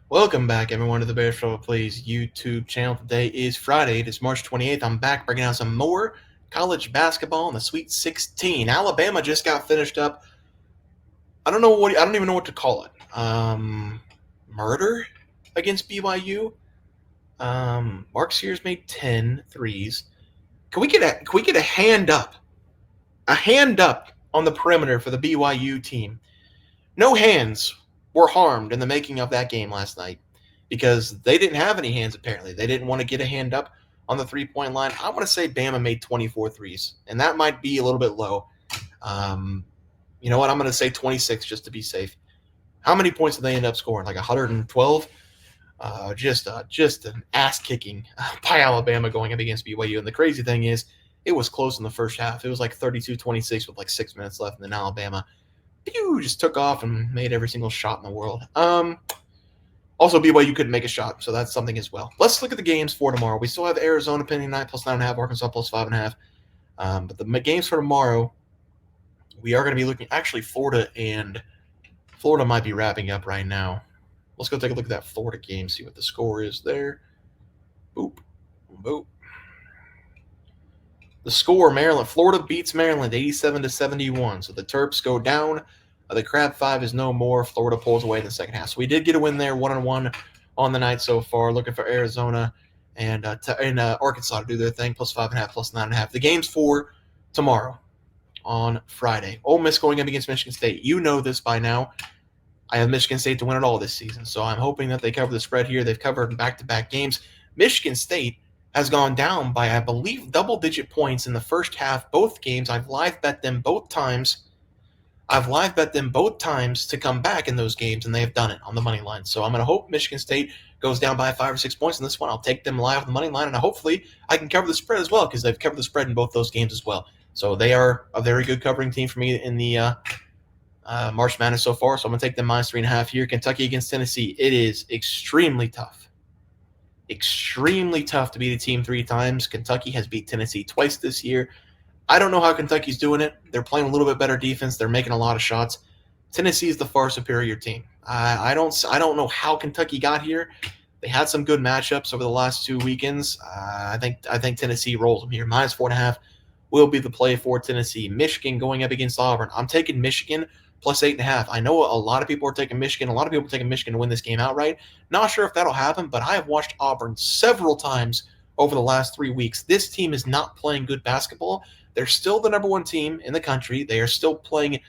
Welcome back, everyone, to the Bears Trouble Plays YouTube channel. Today is Friday. It is March 28th. I'm back bringing out some more college basketball in the Sweet 16. Alabama just got finished up. I don't even know what to call it. Murder against BYU. Mark Sears made 10 threes. Can we get a hand up? A hand up on the perimeter for the BYU team. No hands were harmed in the making of that game last night because they didn't have any hands, apparently. They didn't want to get a hand up on the three-point line. I want to say Bama made 24 threes, and that might be a little bit low. You know what? I'm going to say 26 just to be safe. How many points did they end up scoring? Like 112? Just an ass kicking by Alabama going up against BYU. And the crazy thing is, it was close in the first half. It was like 32-26 with like 6 minutes left, and then Alabama just took off and made every single shot in the world. Also, BYU couldn't make a shot, so that's something as well. Let's look at the games for tomorrow. We still have Arizona pending 9 plus 9.5, Arkansas plus 5.5. But the games for tomorrow, we are going to be looking. Actually, Florida might be wrapping up right now. Let's go take a look at that Florida game, see what the score is there. Boop, boop. The score: Florida beats Maryland 87-71. So the Terps go down. The Crab Five is no more. Florida pulls away in the second half. So we did get a win there, 1-1 on the night so far. Looking for Arizona and Arkansas to do their thing, plus 5.5, plus 9.5. The game's for tomorrow on Friday. Ole Miss going up against Michigan State. You know this by now. I have Michigan State to win it all this season, so I'm hoping that they cover the spread here. They've covered back-to-back games. Michigan State has gone down by, I believe, double-digit points in the first half. Both games, I've live bet them both times. To come back in those games, and they have done it on the money line. So I'm going to hope Michigan State goes down by 5 or 6 points in this one. I'll take them live on the money line, and hopefully I can cover the spread as well because they've covered the spread in both those games as well. So they are a very good covering team for me in the March Madness so far. So I'm going to take them minus 3.5 here. Kentucky against Tennessee. It is extremely tough. Extremely tough to beat a team 3 times. Kentucky has beat Tennessee twice this year. I don't know how Kentucky's doing it. They're playing a little bit better defense. They're making a lot of shots. Tennessee is the far superior team. I don't know how Kentucky got here. They had some good matchups over the last 2 weekends. I think Tennessee rolls them here. Minus 4.5 will be the play for Tennessee. Michigan going up against Auburn. I'm taking Michigan plus 8.5. I know a lot of people are taking Michigan. A lot of people are taking Michigan to win this game outright. Not sure if that'll happen, but I have watched Auburn several times over the last 3 weeks. This team is not playing good basketball. They're still the number 1 team in the country. They are still playing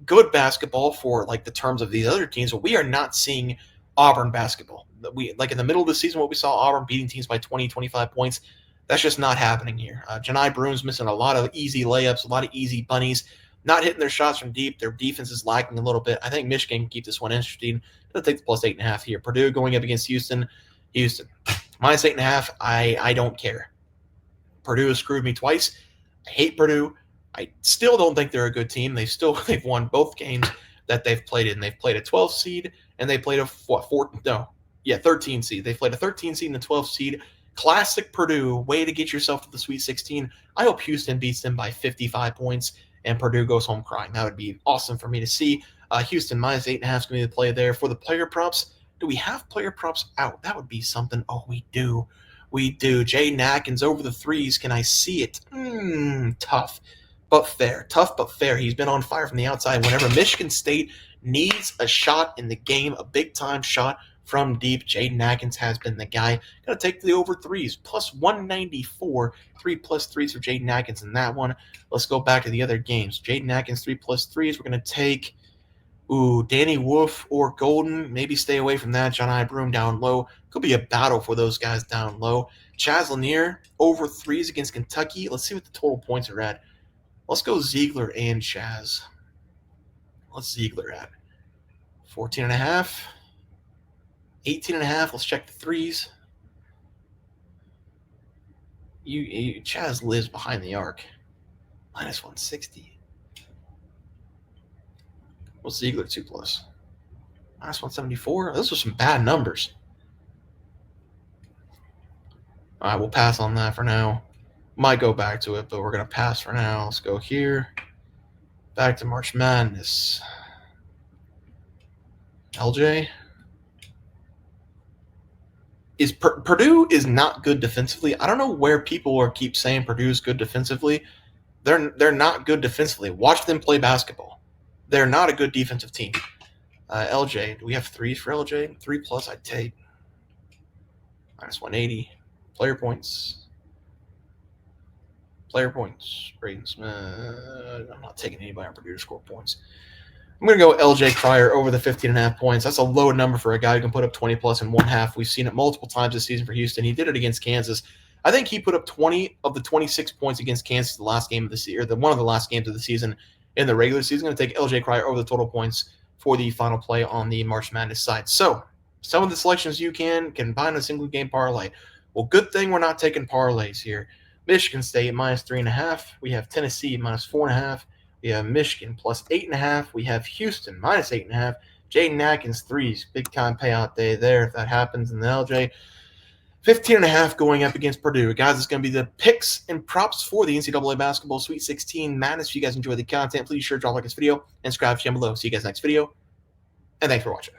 good basketball for like the terms of these other teams, but we are not seeing Auburn basketball. We like in the middle of the season, what we saw Auburn beating teams by 20, 25 points. That's just not happening here. Janai Broom's missing a lot of easy layups, a lot of easy bunnies, not hitting their shots from deep. Their defense is lacking a little bit. I think Michigan can keep this one interesting. I'll take the plus 8.5 here. Purdue going up against Houston. Minus 8.5. I don't care. Purdue has screwed me twice. I hate Purdue. I still don't think they're a good team. They've won both games that they've played in. They've played a 12 seed and they played a 13 seed. They played a 13 seed and a 12 seed. Classic Purdue, way to get yourself to the Sweet 16. I hope Houston beats them by 55 points and Purdue goes home crying. That would be awesome for me to see. Houston minus 8.5 is going to be the play there. For the player props, do we have player props out? That would be something. Oh, we do. We do. Jaden Atkins over the threes. Can I see it? Tough but fair. Tough but fair. He's been on fire from the outside. Whenever Michigan State needs a shot in the game, a big-time shot from deep, Jaden Atkins has been the guy. Going to take the over threes. Plus 194. 3 plus threes for Jaden Atkins in that one. Let's go back to the other games. Jaden Atkins, 3 plus threes. We're going to take Danny Wolf or Golden. Maybe stay away from that. John Broom down low. Could be a battle for those guys down low. Chaz Lanier over threes against Kentucky. Let's see what the total points are at. Let's go Ziegler and Chaz. What's Ziegler at? 14.5. 18.5. Let's check the threes. Chaz lives behind the arc. Minus 160. What's Ziegler 2 plus? Minus 174. Those are some bad numbers. All right, we'll pass on that for now. Might go back to it, but we're going to pass for now. Let's go here. Back to March Madness. LJ. Purdue is not good defensively. I don't know where people keep saying Purdue is good defensively. They're not good defensively. Watch them play basketball. They're not a good defensive team. LJ, do we have threes for LJ? 3+ I'd take. Minus 180. Player points. Braden Smith. I'm not taking anybody on Purdue to score points. I'm going to go LJ Cryer over the 15.5 points. That's a low number for a guy who can put up 20+ in one half. We've seen it multiple times this season for Houston. He did it against Kansas. I think he put up 20 of the 26 points against Kansas the last game of the season, or one of the last games of the season in the regular season. I'm going to take LJ Cryer over the total points for the final play on the March Madness side. So some of the selections you can combine a single game parlay. Well, good thing we're not taking parlays here. Michigan State minus 3.5. We have Tennessee minus 4.5. We have Michigan plus 8.5. We have Houston minus 8.5. Jaden Atkins threes, big time payout day there if that happens in the LJ. 15.5 going up against Purdue. Guys, it's going to be the picks and props for the NCAA Basketball Sweet 16 Madness. If you guys enjoy the content, please sure drop a like this video and subscribe down below. See you guys next video, and thanks for watching.